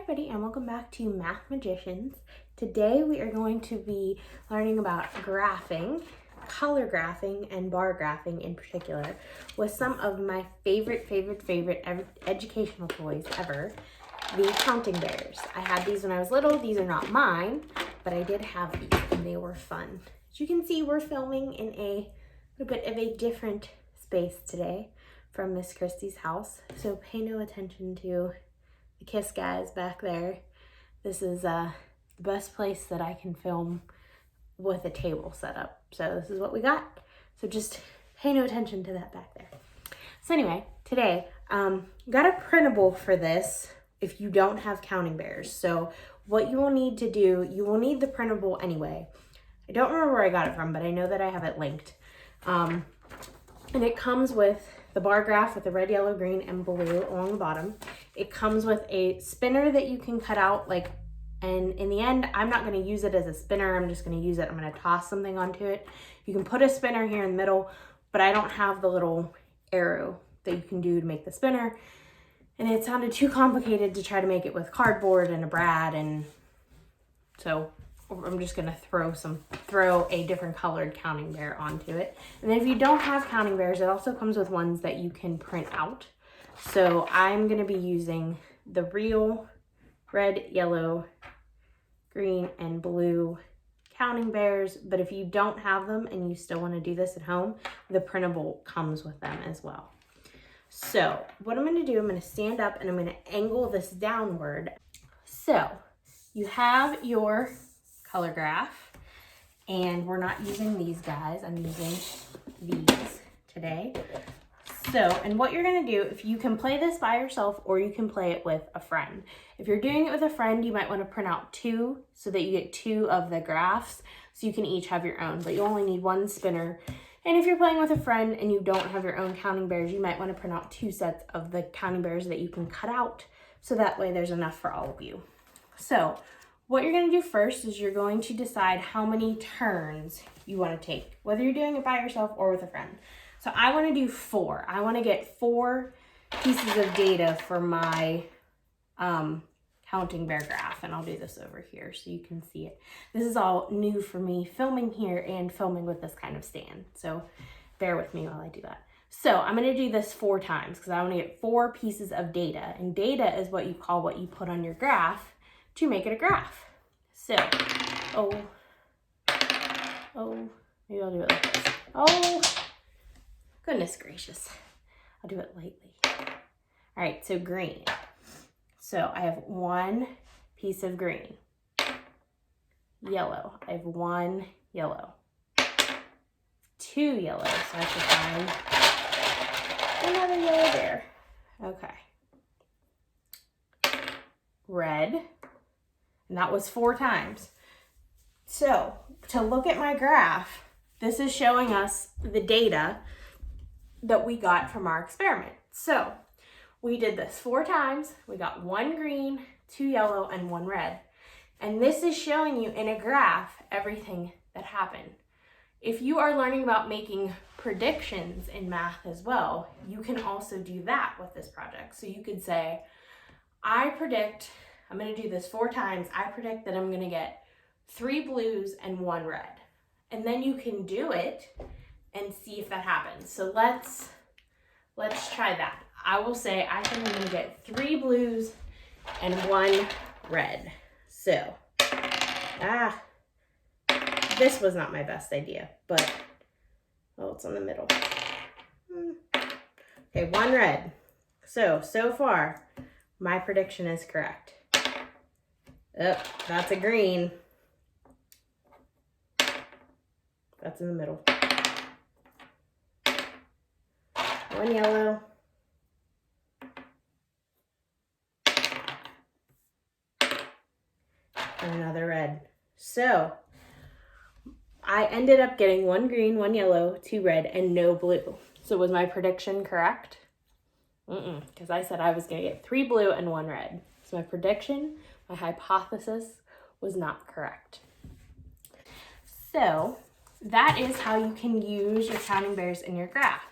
everybody, and welcome back to Mathmagicians. Today we are going to be learning about graphing, color graphing, and bar graphing in particular, with some of my favorite educational toys ever, the counting bears. I had these when I was little. These are not mine, but I did have these and they were fun. As you can see, we're filming in a little bit of a different space today from Miss Christie's house, so pay no attention to the Kiss guys back there. This is the best place that I can film with a table set up. So this is what we got. So just pay no attention to that back there. So anyway, today, got a printable for this if you don't have counting bears. So what you will need to do, you will need the printable anyway. I don't remember where I got it from, but I know that I have it linked. And it comes with the bar graph with the red, yellow, green, and blue along the bottom. It comes with a spinner that you can cut out, and in the end, I'm not gonna use it as a spinner. I'm just gonna use it, I'm gonna toss something onto it. You can put a spinner here in the middle, but I don't have the little arrow that you can do to make the spinner. And it sounded too complicated to try to make it with cardboard and a brad, and so I'm just gonna throw a different colored counting bear onto it. And then if you don't have counting bears, it also comes with ones that you can print out. So I'm gonna be using the real red, yellow, green, and blue counting bears. But if you don't have them and you still wanna do this at home, the printable comes with them as well. So what I'm gonna do, I'm gonna stand up and I'm gonna angle this downward. So you have your color graph, and we're not using these guys, I'm using these today. So, and what you're gonna do, if you can play this by yourself or you can play it with a friend. If you're doing it with a friend, you might wanna print out two so that you get two of the graphs, so you can each have your own, but you only need one spinner. And if you're playing with a friend and you don't have your own counting bears, you might wanna print out two sets of the counting bears that you can cut out, so that way there's enough for all of you. So, what you're gonna do first is you're going to decide how many turns you wanna take, whether you're doing it by yourself or with a friend. So I wanna do 4. I wanna get 4 pieces of data for my counting bear graph, and I'll do this over here so you can see it. This is all new for me, filming here and filming with this kind of stand. So bear with me while I do that. So I'm gonna do this 4 times because I wanna get 4 pieces of data, and data is what you call what you put on your graph to make it a graph. So, maybe I'll do it like this. Oh, goodness gracious. I'll do it lightly. All right, so green. So I have 1 piece of green. Yellow, I have 1 yellow. 2 yellow, so I have to find another yellow there. Okay. Red. And that was 4 times. So to look at my graph, this is showing us the data that we got from our experiment. So we did this 4 times. We got 1 green, 2 yellow, and 1 red. And this is showing you in a graph everything that happened. If you are learning about making predictions in math as well, you can also do that with this project. So you could say, I'm gonna do this 4 times. I predict that I'm gonna get 3 blues and 1 red. And then you can do it and see if that happens. So let's try that. I will say I think I'm gonna get 3 blues and 1 red. So, this was not my best idea, but, oh, it's on the middle. Okay, 1 red. So far, my prediction is correct. Oh, that's a green. That's in the middle. 1 yellow. And another red. So I ended up getting 1 green, 1 yellow, 2 red, and no blue. So was my prediction correct? Because I said I was gonna get 3 blue and 1 red. So my prediction, my hypothesis, was not correct. So that is how you can use your counting bears in your graph.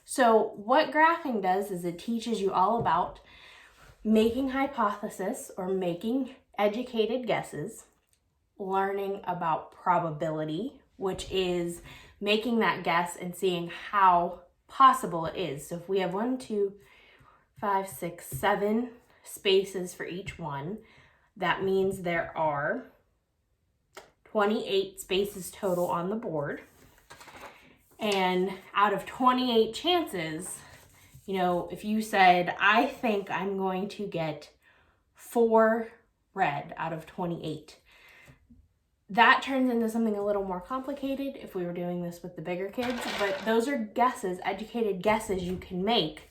So what graphing does is it teaches you all about making hypothesis or making educated guesses, learning about probability, which is making that guess and seeing how possible it is. So if we have 1, 2, 5, 6, 7 spaces for each one, that means there are 28 spaces total on the board. And out of 28 chances, you know, if you said, I think I'm going to get 4 red out of 28, that turns into something a little more complicated if we were doing this with the bigger kids, but those are guesses, educated guesses you can make.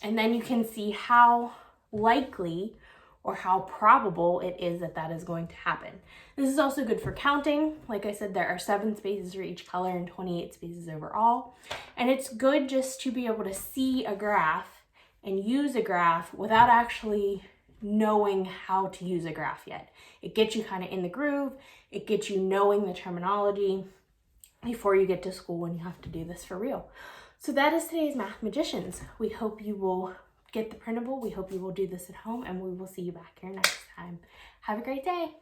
And then you can see how likely or how probable it is that that is going to happen. This is also good for counting. Like I said, there are 7 spaces for each color and 28 spaces overall. And it's good just to be able to see a graph and use a graph without actually knowing how to use a graph yet. It gets you kind of in the groove. It gets you knowing the terminology before you get to school when you have to do this for real. So that is today's Mathmagicians. We hope you will get the printable. We hope you will do this at home, and we will see you back here next time. Have a great day.